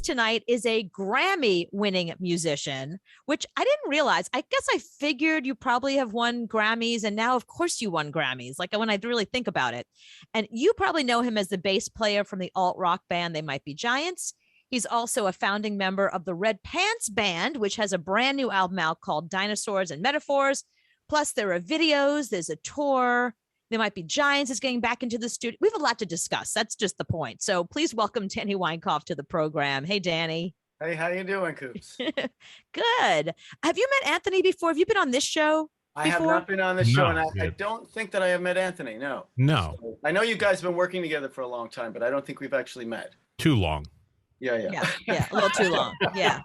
tonight is a Grammy-winning musician, which I didn't realize. I guess I figured you probably have won Grammys, and now, of course, you won Grammys, like when I really think about it. And you probably know him as the bass player from the alt-rock band They Might Be Giants. He's also a founding member of the Red Pants Band, which has a brand new album out called Dinosaurs and Metaphors. Plus, there are videos, there's a tour. They Might Be Giants is getting back into the studio. We have a lot to discuss. That's just the point. So please welcome Danny Weinkauf to the program. Hey, Danny. Hey, how you doing, Coops? Good. Have you met Anthony before? Have you been on this show before? I have not been on this show, and I don't think that I have met Anthony, no. No. So, I know you guys have been working together for a long time, but I don't think we've actually met. Too long. Yeah, a little too long. Yeah.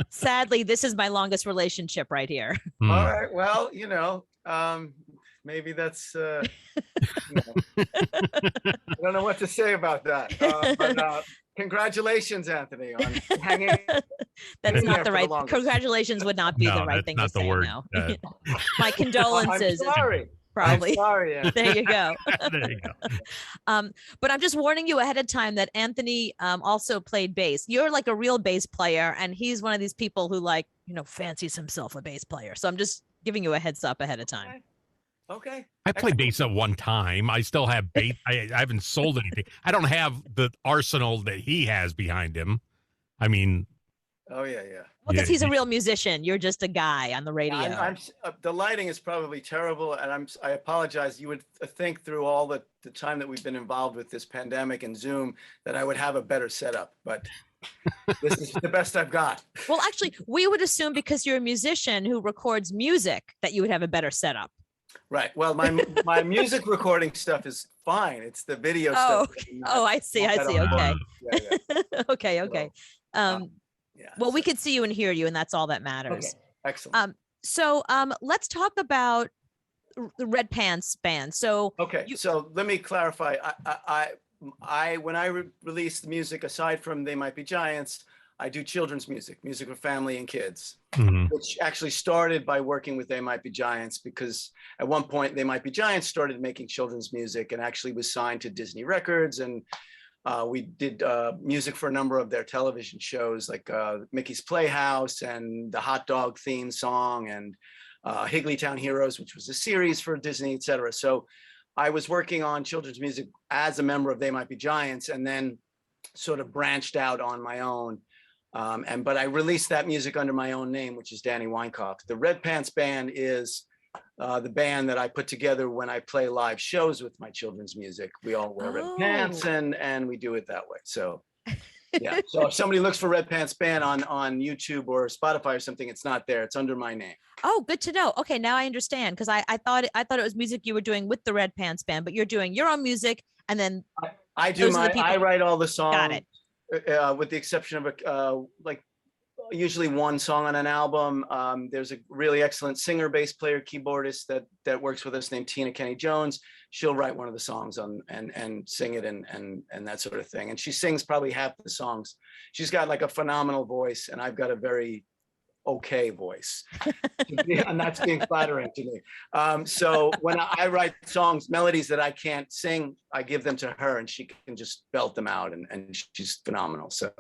Sadly, this is my longest relationship right here. All right. Well, maybe that's, I don't know what to say about that. But congratulations, Anthony, on hanging. That's not the right. Congratulations would not be the right thing to say. No. My condolences. I'm sorry. Probably. I'm sorry, Anthony. There you go. There you go. But I'm just warning you ahead of time that Anthony also played bass. You're like a real bass player, and he's one of these people who fancies himself a bass player. So I'm just giving you a heads up ahead of time. Okay. I played bass at one time. I still have bass. I haven't sold anything. I don't have the arsenal that he has behind him. I mean. Oh, yeah. Well, because he's a real musician. You're just a guy on the radio. The lighting is probably terrible, and I apologize. You would think through all the time that we've been involved with this pandemic and Zoom that I would have a better setup, but this is the best I've got. Well, actually, we would assume because you're a musician who records music that you would have a better setup. Right. Well, my music recording stuff is fine. It's the video stuff. I see. Okay. Yeah. Okay. Yeah. Well, we could see you and hear you, and that's all that matters. Okay. Excellent. So let's talk about the Red Pants Band. So so let me clarify. When I release the music, aside from They Might Be Giants, I do children's music for family and kids, which actually started by working with They Might Be Giants, because at one point They Might Be Giants started making children's music and actually was signed to Disney Records, and we did music for a number of their television shows, like Mickey's Playhouse and the Hot Dog theme song, and Higglytown Heroes, which was a series for Disney, etc. So I was working on children's music as a member of They Might Be Giants, and then sort of branched out on my own. But I released that music under my own name, which is Danny Weinkauf. The Red Pants Band is the band that I put together when I play live shows with my children's music. We all wear red pants, and we do it that way. So, yeah. So if somebody looks for Red Pants Band on YouTube or Spotify or something, it's not there. It's under my name. Oh, good to know. Okay, now I understand, because I thought it was music you were doing with the Red Pants Band, but you're doing your own music, and then I write all the songs. Got it. With the exception of usually one song on an album. There's a really excellent singer, bass player, keyboardist that works with us named Tina Kenny Jones. She'll write one of the songs and sing it and that sort of thing. And she sings probably half the songs. She's got like a phenomenal voice, and I've got a very okay voice. And that's being flattering to me. So when I write songs, melodies that I can't sing, I give them to her, and she can just belt them out, and she's phenomenal. So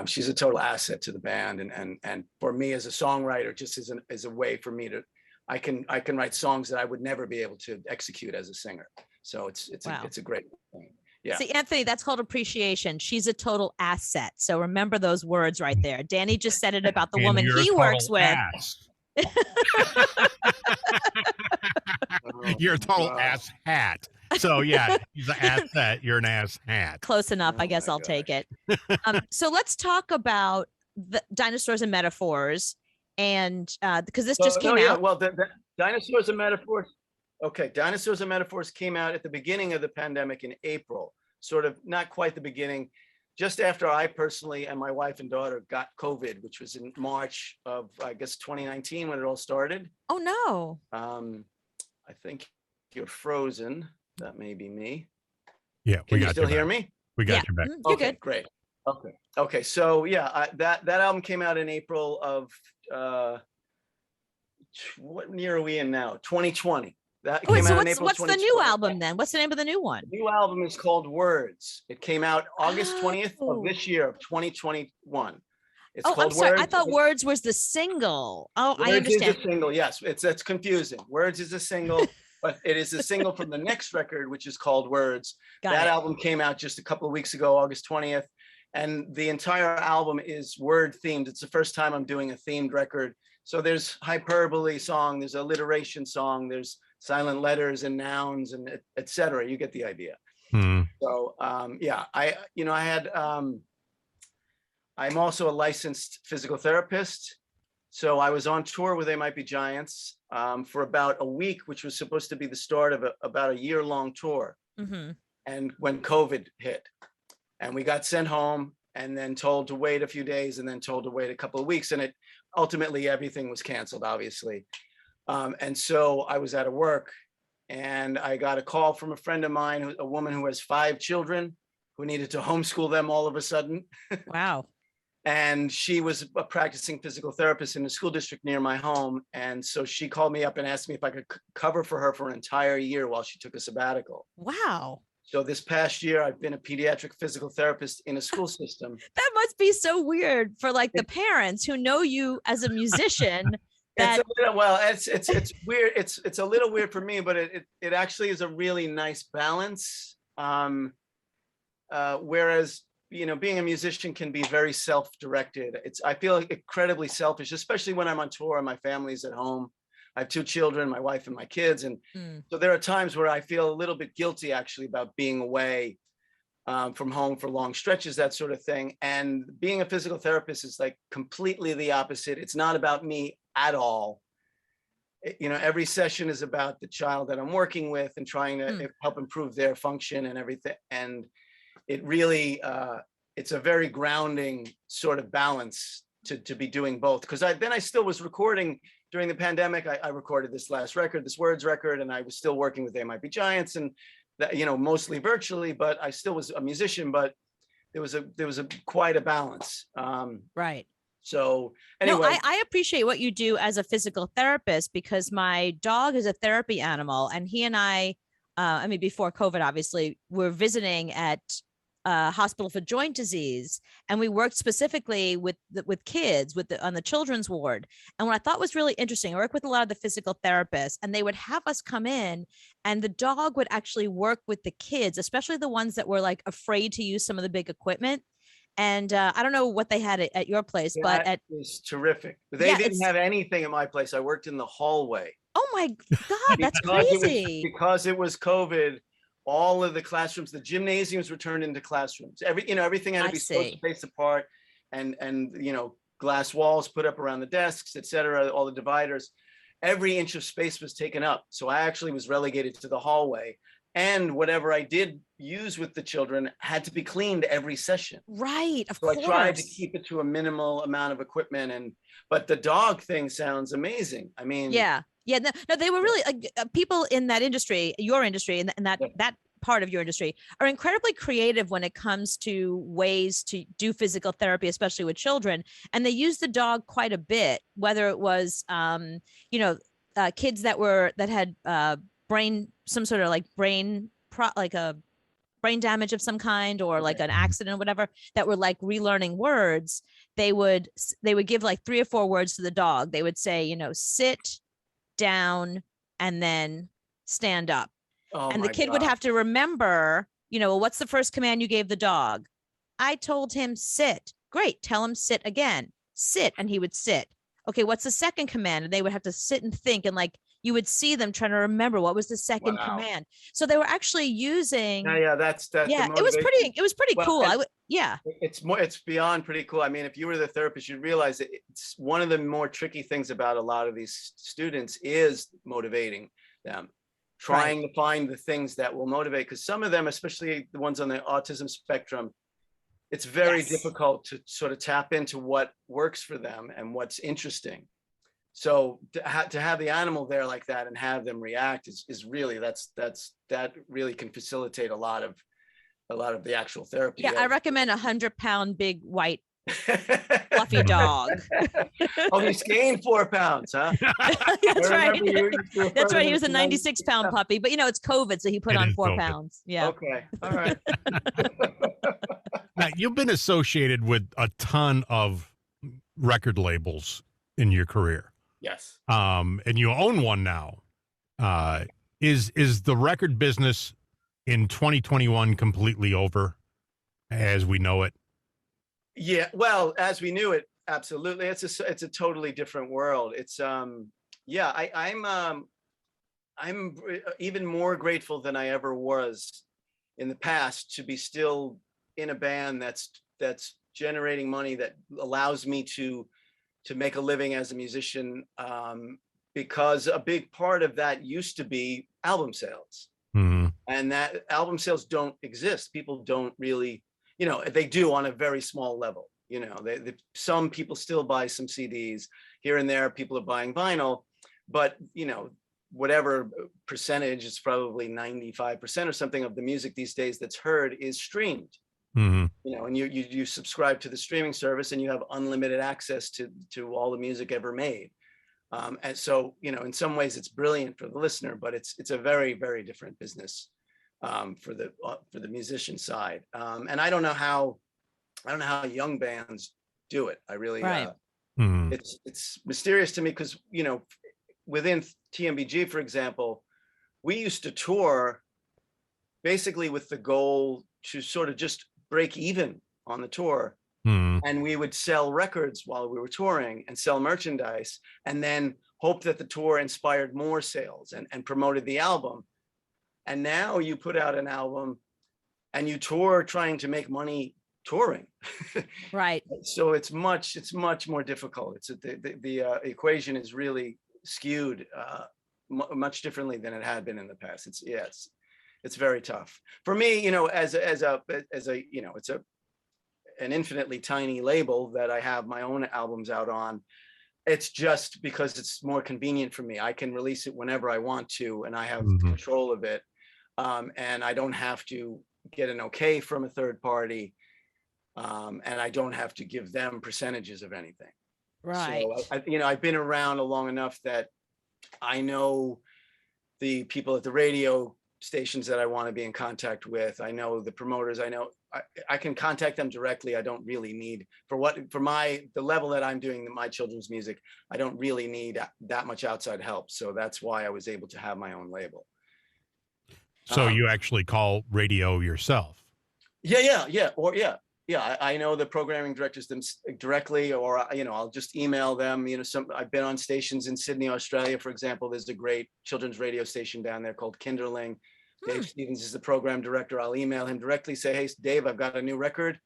she's a total asset to the band, and for me as a songwriter, just as a way for me to, I can write songs that I would never be able to execute as a singer. So it's a great thing. Yeah. See, Anthony, that's called appreciation. She's a total asset. So remember those words right there. Danny just said it about the woman he works with. You're a total ass hat. So yeah, he's an asset. You're an ass hat. Close enough. I guess I'll take it. So let's talk about the Dinosaurs and Metaphors, and because this just came out. Well, the Dinosaurs and Metaphors. Okay, Dinosaurs and Metaphors came out at the beginning of the pandemic in April, sort of not quite the beginning, just after I personally and my wife and daughter got COVID, which was in March of, I guess, 2019 when it all started. Oh, no. I think you're frozen. That may be me. Yeah, Can you still hear me? We got you back. You're good. Great. Okay. So yeah, that album came out in April of, what year are we in now? 2020. That Oh, came so out in April what's the 2020. new album then? What's the name of the new one? The new album is called Words. It came out August 20th of this year of 2021. It's Oh, I'm called sorry. I Words. thought Words was the single. Oh, I Words is understand. a single. Yes, it's confusing. Words is a single, but it is a single from the next record, which is called Words. Got That it. album came out just a couple of weeks ago, August 20th. And the entire album is word themed. It's the first time I'm doing a themed record. So there's hyperbole song, there's alliteration song, there's silent letters and nouns and et cetera. You get the idea. So yeah, I'm also a licensed physical therapist. So I was on tour with They Might Be Giants for about a week, which was supposed to be the start of about a year-long tour. And when COVID hit, and we got sent home and then told to wait a few days and then told to wait a couple of weeks. And it ultimately everything was canceled, obviously. And so I was out of work and I got a call from a friend of mine, a woman who has 5 children who needed to homeschool them all of a sudden. Wow. And she was a practicing physical therapist in a school district near my home. And so she called me up and asked me if I could cover for her for an entire year while she took a sabbatical. Wow. So this past year, I've been a pediatric physical therapist in a school system. That must be so weird for like the parents who know you as a musician. That It's weird. It's a little weird for me, but it actually is a really nice balance. Whereas, you know, being a musician can be very self-directed. I feel incredibly selfish, especially when I'm on tour and my family's at home. I have 2 children, my wife and my kids. And so there are times where I feel a little bit guilty actually about being away from home for long stretches, that sort of thing. And being a physical therapist is like completely the opposite. It's not about me at all. You know, every session is about the child that I'm working with and trying to help improve their function and everything. And it really, it's a very grounding sort of balance to be doing both. Because I still was recording during the pandemic. I recorded this last record, this Words record, and I was still working with They Might Be Giants, and that, you know, mostly virtually, but I still was a musician. But there was quite a balance. right. So anyway, no, I appreciate what you do as a physical therapist because my dog is a therapy animal, and he and I mean, before COVID, obviously, we're visiting at hospital for joint disease, and we worked specifically with kids on the children's ward. And what I thought was really interesting, I work with a lot of the physical therapists, and they would have us come in and the dog would actually work with the kids, especially the ones that were like afraid to use some of the big equipment. And I don't know what they had at your place, but that was terrific. They didn't have anything at my place. I worked in the hallway. Oh my God, that's crazy. Because it was COVID, all of the classrooms, the gymnasiums were turned into classrooms. Everything had to be so spaced apart, and you know, glass walls put up around the desks, et cetera, all the dividers. Every inch of space was taken up. So I actually was relegated to the hallway. And whatever I did use with the children had to be cleaned every session. Right, of course. So I tried to keep it to a minimal amount of equipment. But the dog thing sounds amazing. I mean, yeah, no, they were really people in that industry, your industry, and that part of your industry are incredibly creative when it comes to ways to do physical therapy, especially with children. And they use the dog quite a bit, whether it was, kids that had some sort of like brain damage of some kind, or like an accident or whatever, that were like relearning words. They would give like 3 or 4 words to the dog. They would say, you know, sit down and then stand up. And the kid would have to remember, you know, well, what's the first command you gave the dog? I told him sit. Great. Tell him sit again. Sit. And he would sit. Okay. What's the second command? And they would have to sit and think, and like you would see them trying to remember what was the second command. So they were actually using. That's it was pretty cool. It's beyond pretty cool. I mean, if you were the therapist, you'd realize that it's one of the more tricky things about a lot of these students is motivating them. Trying to find the things that will motivate, because some of them, especially the ones on the autism spectrum, it's very difficult to sort of tap into what works for them and what's interesting. So to have the animal there like that and have them react is really that really can facilitate a lot of the actual therapy. Yeah, I recommend a 100-pound big white Fluffy dog. Oh, he's gained 4 pounds, huh? That's right. That's right. He was a 96 96-pound puppy, but it's COVID, so he put It on is 4 COVID. pounds. Yeah. Okay. All right. Now, you've been associated with a ton of record labels in your career. Yes. And you own one now. Is the record business in 2021 completely over as we know it? Yeah. Well, as we knew it, absolutely. It's a totally different world. It's yeah. I'm even more grateful than I ever was in the past to be still in a band that's generating money that allows me to make a living as a musician, because a big part of that used to be album sales. Mm-hmm. And that album sales don't exist. People don't really, they do on a very small level. Some people still buy some CDs here and there. People are buying vinyl, but whatever percentage, it's probably 95% or something of the music these days that's heard is streamed. Mm-hmm. And you subscribe to the streaming service and you have unlimited access to all the music ever made. And so, in some ways it's brilliant for the listener, but it's a very, very different business for the musician side. And I don't know how young bands do it. I really, right. It's mysterious to me because, within TMBG, for example, we used to tour basically with the goal to sort of just break even on the tour. And we would sell records while we were touring and sell merchandise, and then hope that the tour inspired more sales and promoted the album. And now you put out an album and you tour trying to make money touring. Right. So it's much more difficult. It's the equation is really skewed much differently than it had been in the past. It's very tough for me, as it's an infinitely tiny label that I have my own albums out on. It's just because it's more convenient for me. I can release it whenever I want to, and I have control of it. And I don't have to get an okay from a third party. And I don't have to give them percentages of anything. Right. So, I've been around long enough that I know the people at the radio stations that I want to be in contact with. I know the promoters. I know I can contact them directly. I don't really need the level that I'm doing my children's music. I don't really need that much outside help. So that's why I was able to have my own label. So you actually call radio yourself? Yeah. I know the programming directors them directly, or I'll just email them. I've been on stations in Sydney, Australia, for example. There's a great children's radio station down there called Kinderling. Dave Stevens is the program director. I'll email him directly, say, hey, Dave, I've got a new record.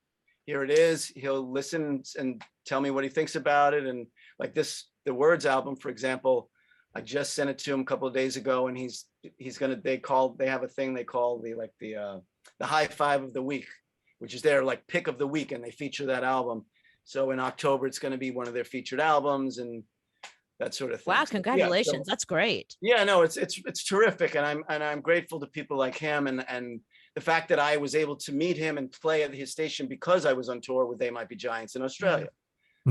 Here it is. He'll listen and tell me what he thinks about it. And like the Words album, for example, I just sent it to him a couple of days ago, and they have a thing they call the high five of the week, which is their pick of the week, and they feature that album. So in October, it's going to be one of their featured albums and that sort of thing. Wow, congratulations. That's great. Yeah, no, it's terrific. And I'm grateful to people like him and the fact that I was able to meet him and play at his station because I was on tour with They Might Be Giants in Australia.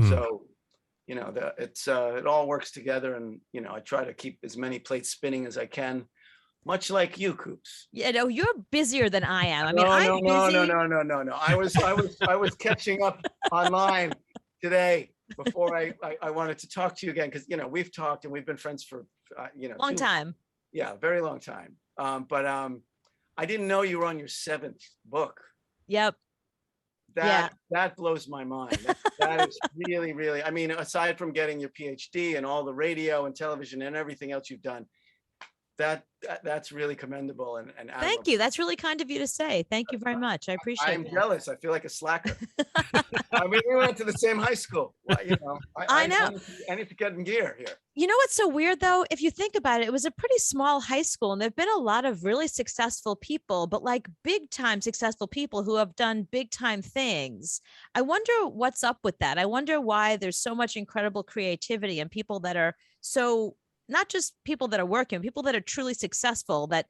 So, it all works together, and, I try to keep as many plates spinning as I can. Much like you, Coops. Yeah, no, you're busier than I am. I mean, No. I was catching up online today before I wanted to talk to you again, because we've talked and we've been friends for long time. Yeah, very long time. But I didn't know you were on your 7th book. Yep. That blows my mind. That is really, really. I mean, aside from getting your PhD and all the radio and television and everything else you've done, that's really commendable and thank you. That's really kind of you to say. Thank you very much. I appreciate it. I'm jealous. I feel like a slacker. I mean, we went to the same high school. I know. I need to get in gear here. You know what's so weird though? If you think about it, it was a pretty small high school, and there've been a lot of really successful people, but big time successful people who have done big time things. I wonder what's up with that. I wonder why there's so much incredible creativity and people that are so, not just people that are working, people that are truly successful that,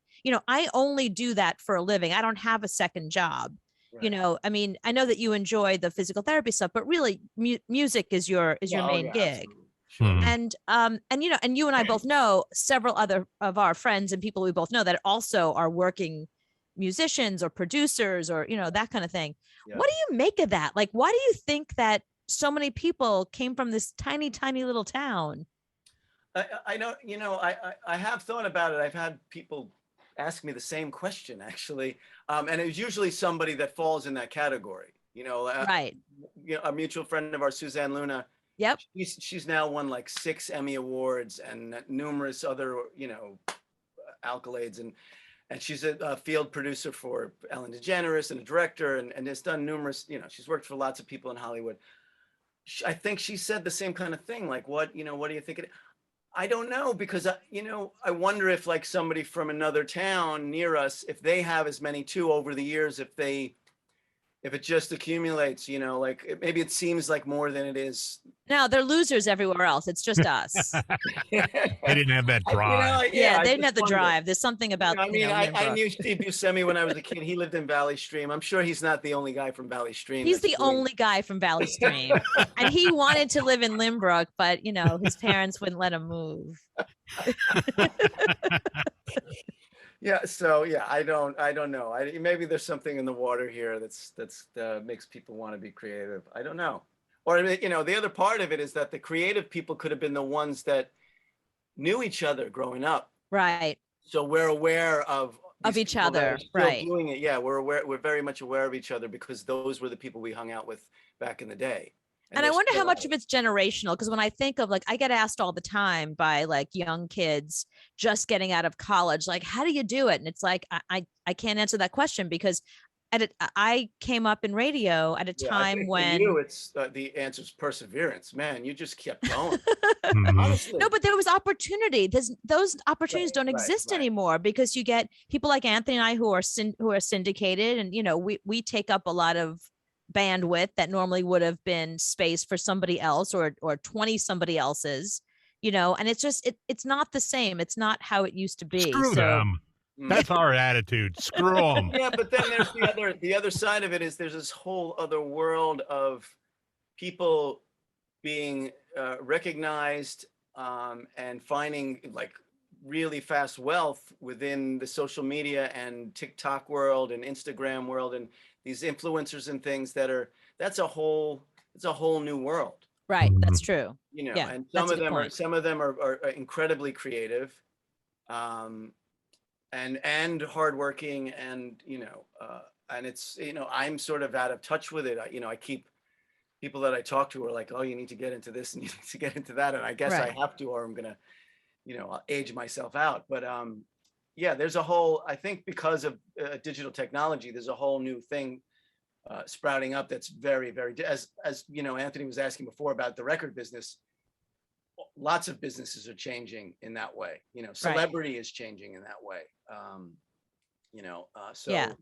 I only do that for a living. I don't have a second job. you know, I mean, I know that you enjoy the physical therapy stuff, but really music is your main gig. Absolutely. Sure. And you know, and you and I both know several other of our friends and people we both know that also are working musicians or producers or, you know, that kind of thing. Yeah. What do you make of that? Like, why do you think that so many people came from this tiny, tiny little town? I know, you know, I have thought about it. I've had people ask me the same question, actually. And it's usually somebody that falls in that category, you know. Right. You know, a mutual friend of ours, Suzanne Luna. Yep. She's now won like 6 Emmy Awards and numerous other, you know, accolades. And she's a field producer for Ellen DeGeneres and a director and has done numerous, you know, she's worked for lots of people in Hollywood. I think she said the same kind of thing. Like, what, you know, what do you think? I don't know, because you know, I wonder if like somebody from another town near us, if they have as many too over the years, if it just accumulates, you know, like maybe it seems like more than it is. No, they're losers everywhere else. It's just us. They didn't have that drive. You know, they didn't have the drive. There's something about. You know, I knew Steve Buscemi when I was a kid. He lived in Valley Stream. I'm sure he's not the only guy from Valley Stream. He's the only guy from Valley Stream, and he wanted to live in Limbrook, but you know, his parents wouldn't let him move. Yeah, so yeah, I don't know. Maybe there's something in the water here that's makes people want to be creative. I don't know. Or, you know, the other part of it is that the creative people could have been the ones that knew each other growing up. Right. So we're aware of each other. Right. Doing it. Yeah, we're very much aware of each other because those were the people we hung out with back in the day. And I wonder how much of it's generational, because when I think of, like, I get asked all the time by like young kids just getting out of college, like, how do you do it? And it's like, I can't answer that question, because I came up in radio at a time when for you, it's the answer is perseverance. Man, you just kept going. Honestly. No, but there was opportunity. Those opportunities don't exist anymore, because you get people like Anthony and I who are syndicated, and you know, we take up a lot of bandwidth that normally would have been space for somebody else or 20 somebody else's, you know, and it's just it's not the same. It's not how it used to be. Screw them. That's our attitude. Screw them. Yeah, but then there's the other side of it is there's this whole other world of people being recognized and finding like really fast wealth within the social media and TikTok world and Instagram world and these influencers and things it's a whole new world. Right. That's true. You know, and some of them are incredibly creative. And hardworking, and you know, and it's, you know, I'm sort of out of touch with it. You know, I keep people that I talk to are like, oh, you need to get into this and you need to get into that, and I guess I have to, or I'm gonna, you know, I'll age myself out. But yeah, there's a whole, I think because of digital technology, there's a whole new thing sprouting up that's very, very, as you know, Anthony was asking before about the record business. Lots of businesses are changing in that way. You know, celebrity is changing in that way. You know, so yeah.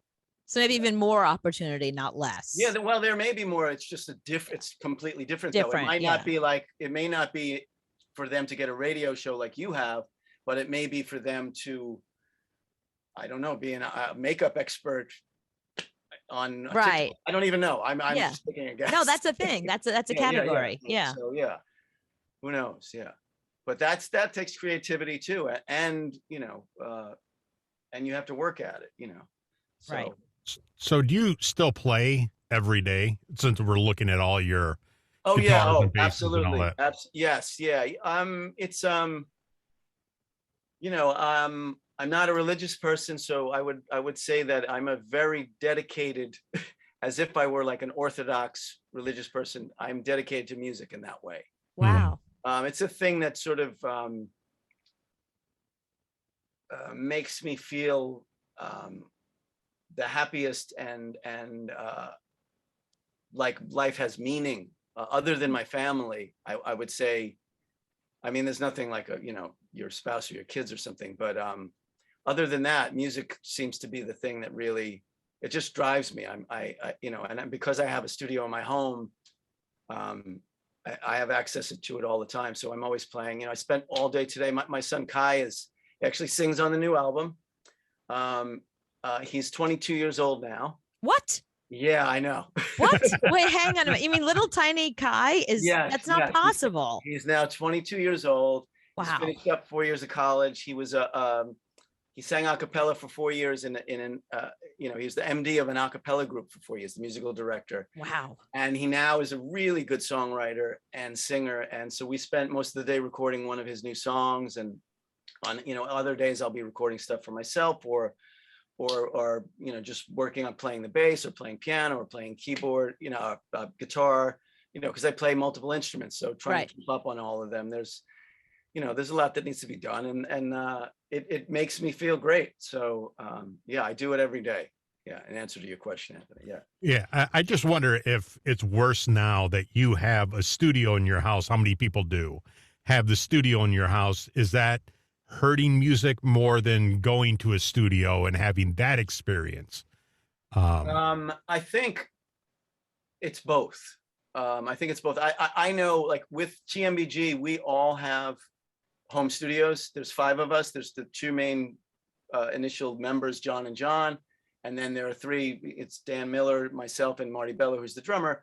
So maybe even more opportunity, not less. Yeah, well, there may be more. It's just it's completely different. Though. It might not be like, it may not be for them to get a radio show like you have, but it may be for them to, I don't know, be a makeup expert on TikTok. I don't even know. I'm just taking a guess. No, that's a thing. That's a category. Yeah. So yeah. Who knows? Yeah, but that takes creativity too, and you know, and you have to work at it. You know, so. Right. So do you still play every day, since we're looking at all your? Oh yeah, absolutely. Yes, yeah. It's you know, I'm not a religious person, so I would say that I'm a very dedicated, as if I were like an Orthodox religious person. I'm dedicated to music in that way. Wow. It's a thing that sort of makes me feel the happiest and like life has meaning other than my family. I would say, I mean, there's nothing like you know, your spouse or your kids or something, but other than that, music seems to be the thing that really, it just drives me. I you know, and because I have a studio in my home, I have access to it all the time. So I'm always playing. You know, I spent all day today. My son Kai actually sings on the new album. He's 22 years old now. What? Yeah, I know. What? Wait, hang on a minute. You mean little tiny Kai Yes, that's not yes. possible. He's now 22 years old. He's Wow. finished up 4 years of college. He sang a cappella for 4 years he was the MD of an a cappella group for 4 years, the musical director. Wow. And he now is a really good songwriter and singer. And so we spent most of the day recording one of his new songs. And on, other days I'll be recording stuff for myself or just working on playing the bass or playing piano or playing keyboard, guitar, because I play multiple instruments. So trying to keep up on all of them, there's a lot that needs to be done, and it makes me feel great. So yeah, I do it every day. Yeah, in answer to your question, Anthony. Yeah. Yeah, I just wonder if it's worse now that you have a studio in your house. How many people do have the studio in your house? Is that hurting music more than going to a studio and having that experience? I think it's both. I think it's both. I know, like with TMBG, we all have home studios. There's 5 of us. There's the 2 main initial members, John and John. And then there are 3, it's Dan Miller, myself, and Marty Bello, who's the drummer.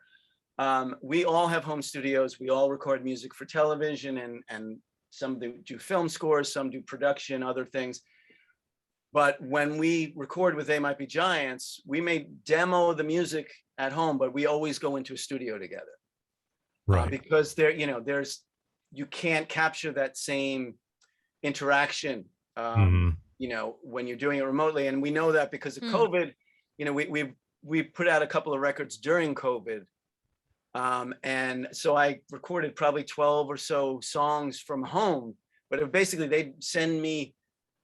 We all have home studios. We all record music for television, and some do film scores, some do production, other things. But when we record with They Might Be Giants, we may demo the music at home, but we always go into a studio together. Right. Because you can't capture that same interaction, when you're doing it remotely. And we know that because of COVID, we put out a couple of records during COVID. And so I recorded probably 12 or so songs from home, but basically they'd send me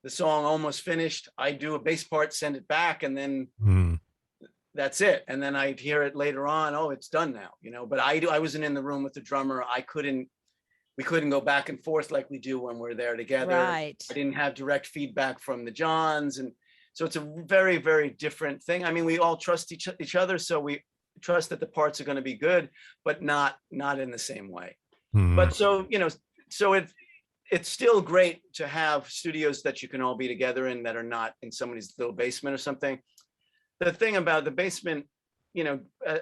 the song almost finished. I do a bass part, send it back, and then that's it. And then I'd hear it later on. Oh, it's done now, but I wasn't in the room with the drummer. We couldn't go back and forth like we do when we're there together. Right. I didn't have direct feedback from the Johns. And so it's a very, very different thing. I mean, we all trust each other. So we trust that the parts are going to be good, but not in the same way. But so it's still great to have studios that you can all be together in, that are not in somebody's little basement or something. The thing about the basement,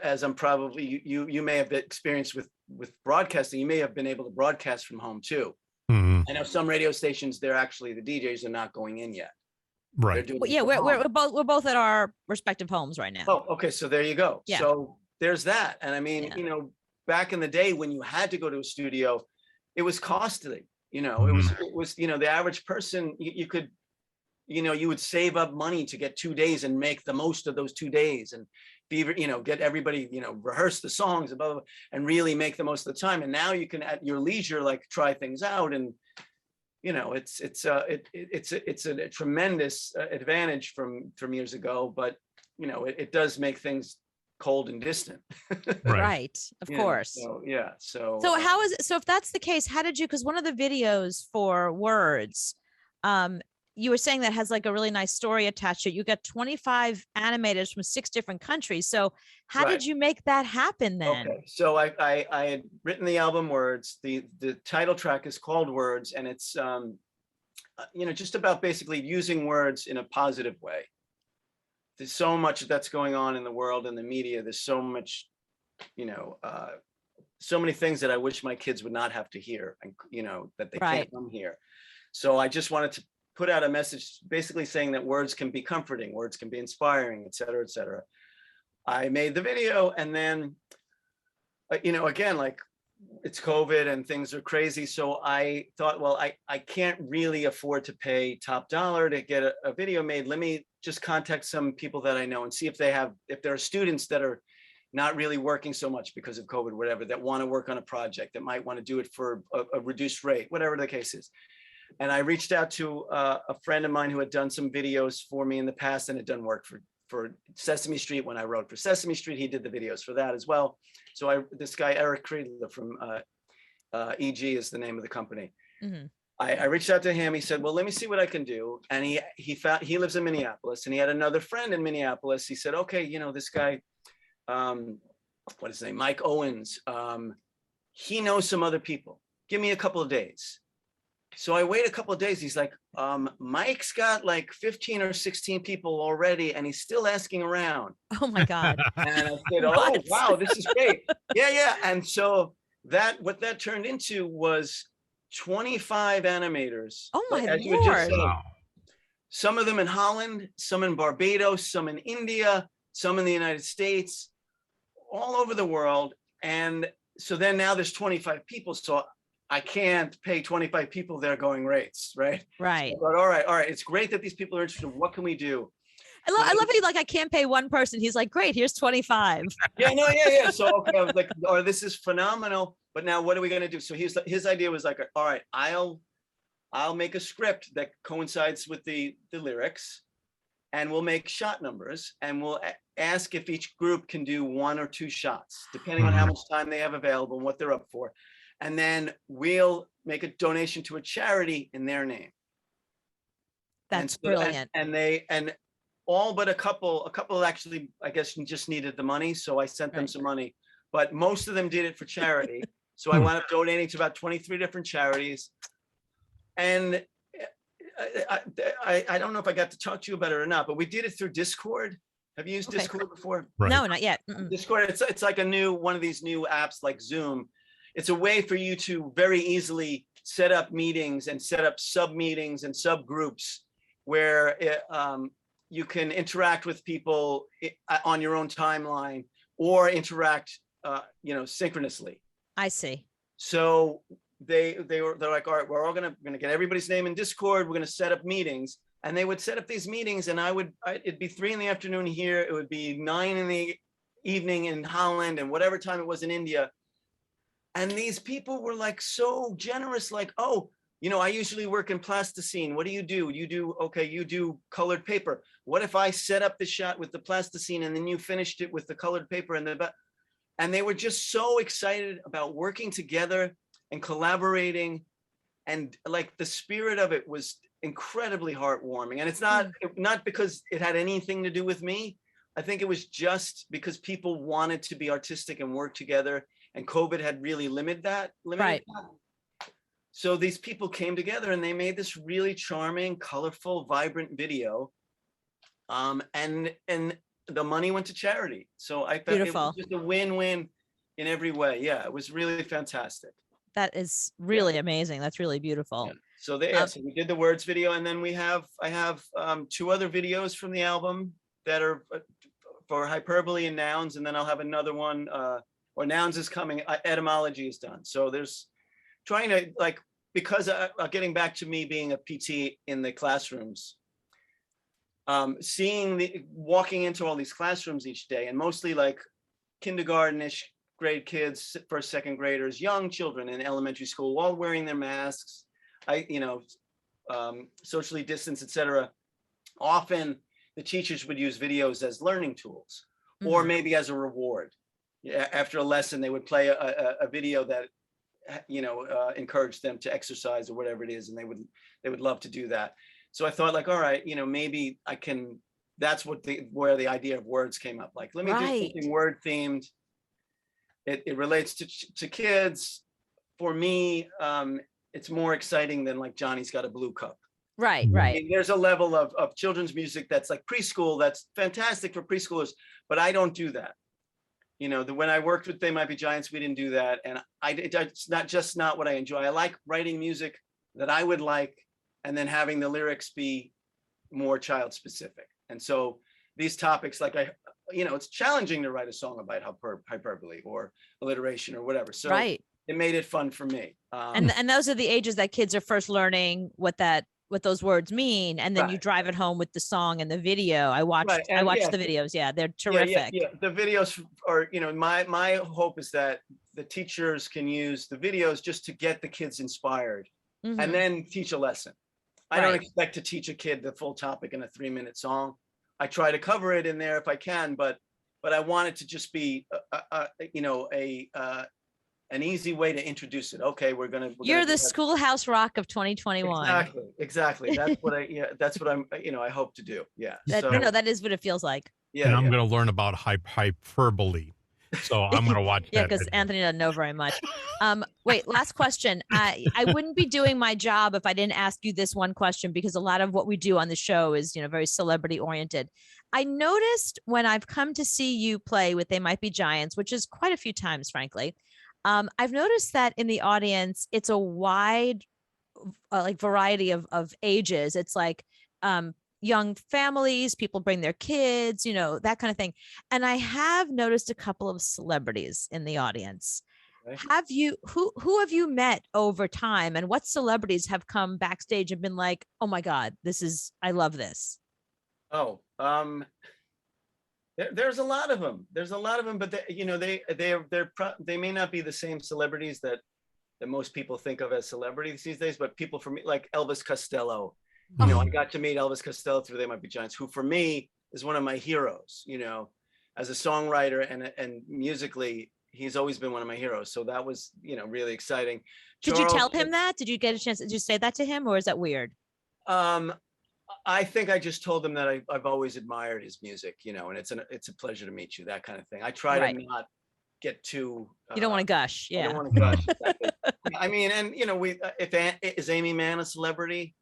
as I'm probably, you may have experienced with broadcasting, you may have been able to broadcast from home too. I know some radio stations, the DJs are not going in yet. Right. Well, yeah, we're both at our respective homes right now. Oh, okay. So there you go. Yeah. So there's that. And I mean, back in the day when you had to go to a studio, it was costly. It was the average person, you could, you would save up money to get 2 days and make the most of those 2 days, and get everybody, rehearse the songs above and really make the most of the time. And now you can, at your leisure, like try things out. And it's a tremendous advantage from years ago, but it does make things cold and distant. Right. Of course. So how is it? So if that's the case, how did you, because one of the videos for Words, you were saying that has like a really nice story attached to it. You got 25 animators from 6 different countries. So how did you make that happen then? Okay. So I had written the album Words. The title track is called Words, and it's just about basically using words in a positive way. There's so much that's going on in the world and the media. There's so much, so many things that I wish my kids would not have to hear, and that they can't come here. So I just wanted to put out a message basically saying that words can be comforting, words can be inspiring, et cetera, et cetera. I made the video, and then, again, like, it's COVID and things are crazy. So I thought, well, I can't really afford to pay top dollar to get a video made. Let me just contact some people that I know and see if there are students that are not really working so much because of COVID, whatever, that want to work on a project, that might want to do it for a reduced rate, whatever the case is. And I reached out to a friend of mine who had done some videos for me in the past and had done work for Sesame Street. When I wrote for Sesame Street, he did the videos for that as well. So this guy, Eric Kriedler from EG is the name of the company. I reached out to him. He said, well, let me see what I can do. And he lives in Minneapolis, and he had another friend in Minneapolis. He said, okay, this guy, what is his name? Mike Owens. He knows some other people. Give me a couple of days. So I wait a couple of days. He's like, Mike's got like 15 or 16 people already, and he's still asking around. Oh my God. And I said, oh, wow, this is great. Yeah. And so what that turned into was 25 animators. Oh my as you just Lord. said, Wow. some of them in Holland, some in Barbados, some in India, some in the United States, all over the world. And so then now there's 25 people. So I can't pay 25 people their going rates, right? Right. So I thought, all right. It's great that these people are interested. What can we do? I love how you like, I can't pay one person. He's like, great, here's 25. Yeah. So, okay, I was like, oh, this is phenomenal. But now what are we going to do? So his idea was like, all right, I'll make a script that coincides with the lyrics, and we'll make shot numbers, and we'll ask if each group can do 1 or 2 shots, depending on how much time they have available and what they're up for. And then we'll make a donation to a charity in their name. That's brilliant. And all but a couple actually, I guess, just needed the money. So I sent them some money, but most of them did it for charity. So I wound up donating to about 23 different charities. And I don't know if I got to talk to you about it or not, but we did it through Discord. Have you used Discord before? Right. No, not yet. Discord, it's like one of these new apps like Zoom. It's a way for you to very easily set up meetings and set up sub meetings and subgroups where you can interact with people on your own timeline or interact, synchronously. I see. So they're like, all right, we're all gonna get everybody's name in Discord. We're gonna set up meetings, and they would set up these meetings, and it'd be 3 PM here. It would be 9 PM in Holland, and whatever time it was in India. And these people were like so generous, like, oh, I usually work in plasticine. What do? You do colored paper. What if I set up the shot with the plasticine and then you finished it with the colored paper and they were just so excited about working together and collaborating. And like the spirit of it was incredibly heartwarming. And it's not because it had anything to do with me. I think it was just because people wanted to be artistic and work together. And COVID had really limited that. So these people came together and they made this really charming, colorful, vibrant video. And the money went to charity. So I felt it was just a win-win in every way. Yeah, it was really fantastic. That is really amazing. That's really beautiful. Yeah. So so we did the words video, and then I have 2 other videos from the album that are for hyperbole and nouns, and then I'll have another one. Or nouns is coming, etymology is done. So there's trying to because getting back to me being a PT in the classrooms, walking into all these classrooms each day, and mostly like kindergarten-ish grade kids, first, second graders, young children in elementary school, all wearing their masks, socially distanced, etc. Often the teachers would use videos as learning tools, or maybe as a reward. After a lesson, they would play a video that, encouraged them to exercise or whatever it is, and they would love to do that. So I thought, like, all right, maybe I can. That's where the idea of words came up. Like, let me do something word themed. It relates to kids. For me, it's more exciting than like Johnny's Got a Blue Cup. Right. I mean, there's a level of children's music that's like preschool. That's fantastic for preschoolers, but I don't do that. When I worked with They Might Be Giants, we didn't do that. And it's not what I enjoy. I like writing music that I would like, and then having the lyrics be more child specific. And so these topics, like it's challenging to write a song about hyperbole or alliteration or whatever. So it made it fun for me. And those are the ages that kids are first learning what those words mean, and then you drive it home with the song and the video. I watched the videos. Yeah, they're terrific. Yeah. The videos are, my hope is that the teachers can use the videos just to get the kids inspired, and then teach a lesson. I don't expect to teach a kid the full topic in a 3-minute song. I try to cover it in there if I can, but I want it to just be an easy way to introduce it. Okay, You're the Schoolhouse Rock of 2021. Exactly. That's what I hope to do. Yeah. That is what it feels like. Yeah. And I'm going to learn about hyperbole. So I'm going to watch Yeah, that because video. Anthony doesn't know very much. Wait, last question. I wouldn't be doing my job if I didn't ask you this one question, because a lot of what we do on the show is, very celebrity oriented. I noticed when I've come to see you play with They Might Be Giants, which is quite a few times, frankly. I've noticed that in the audience, it's a wide like variety of ages. It's like young families, people bring their kids, that kind of thing. And I have noticed a couple of celebrities in the audience. Okay. Who have you met over time, and what celebrities have come backstage and been like, oh my God, I love this? Oh, there's a lot of them. But they may not be the same celebrities that most people think of as celebrities these days, but people for me, like Elvis Costello. I got to meet Elvis Costello through They Might Be Giants, who for me is one of my heroes. As a songwriter and musically, he's always been one of my heroes. So that was, really exciting. Did you tell him that? Did you get a chance? Did you say that to him, or is that weird? I think I just told him that I've always admired his music, and it's a pleasure to meet you, that kind of thing. I try to not get too. You don't want to gush. Yeah. I don't want to gush. I mean, and is Amy Mann a celebrity?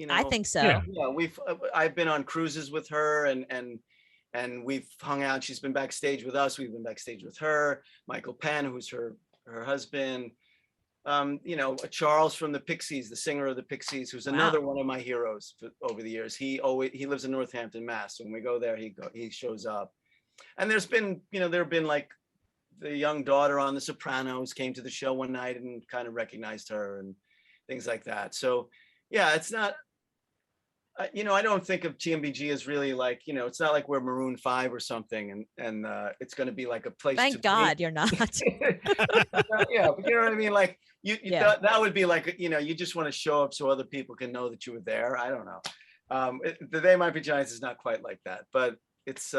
I think so. Yeah, I've been on cruises with her, and we've hung out. She's been backstage with us. We've been backstage with her. Michael Penn, who's her husband. Charles from the Pixies, the singer of the Pixies, who's another one of my heroes over the years. He lives in Northampton, Mass. When we go there, he shows up. And there have been like the young daughter on The Sopranos came to the show one night and kind of recognized her and things like that. So yeah, it's not, I don't think of TMBG as really like, it's not like we're Maroon 5 or something, and it's going to be like a place. Thank God you're not. Yeah, but you know what I mean? Like that would be like, you just want to show up so other people can know that you were there. I don't know. The They Might Be Giants is not quite like that, but it's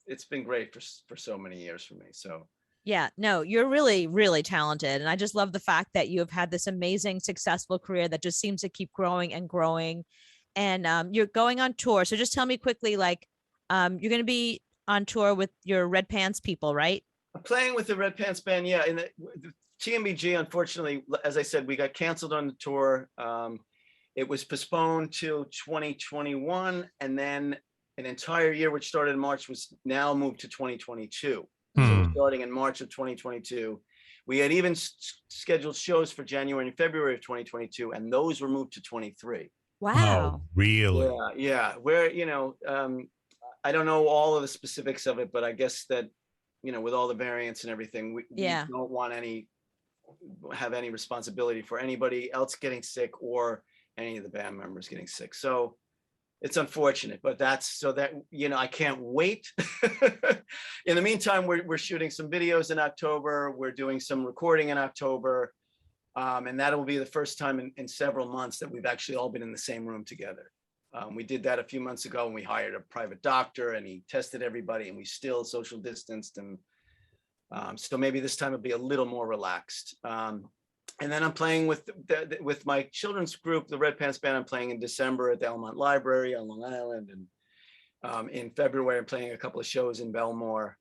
it's been great for so many years for me. So yeah, no, you're really, really talented. And I just love the fact that you have had this amazing, successful career that just seems to keep growing and growing. And you're going on tour. So just tell me quickly, like, you're going to be on tour with your Red Pants people, right? I'm playing with the Red Pants band. Yeah. And the TMBG, unfortunately, as I said, we got canceled on the tour. It was postponed till 2021. And then an entire year, which started in March, was now moved to 2022. So starting in March of 2022, we had even scheduled shows for January and February of 2022, and those were moved to 23. Wow. Oh, really? Yeah. Where, I don't know all of the specifics of it, but I guess that, with all the variants and everything, we don't want have any responsibility for anybody else getting sick or any of the band members getting sick. So it's unfortunate, but I can't wait. In the meantime, we're shooting some videos in October. We're doing some recording in October. And that will be the first time in several months that we've actually all been in the same room together. We did that a few months ago, and we hired a private doctor, and he tested everybody, and we still social distanced. And so maybe this time it'll be a little more relaxed. And then I'm playing with my children's group, the Red Pants Band. I'm playing in December at the Elmont Library on Long Island, and in February I'm playing a couple of shows in Belmore.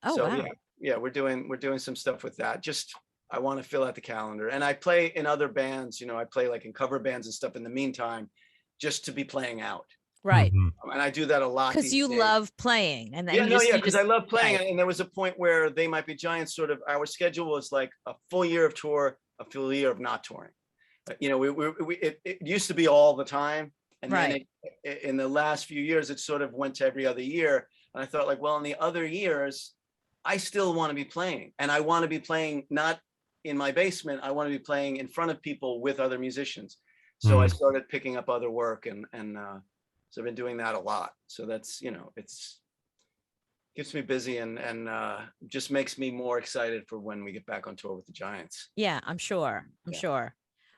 Oh, so wow. yeah, we're doing some stuff with that. Just I want to fill out the calendar, and I play in other bands. I play like in cover bands and stuff in the meantime, just to be playing out. Right. And I do that a lot because you love playing. And then because I love playing. Right. And there was a point where They Might Be Giants, sort of our schedule was like a full year of tour, a full year of not touring. It used to be all the time, and then in the last few years it sort of went to every other year. And I thought, like, well, in the other years I still want to be playing, and I want to be playing not in my basement. I want to be playing in front of people with other musicians. So I started picking up other work, and so I've been doing that a lot. So that's it's keeps me busy and just makes me more excited for when we get back on tour with the Giants. Yeah, I'm sure. I'm sure.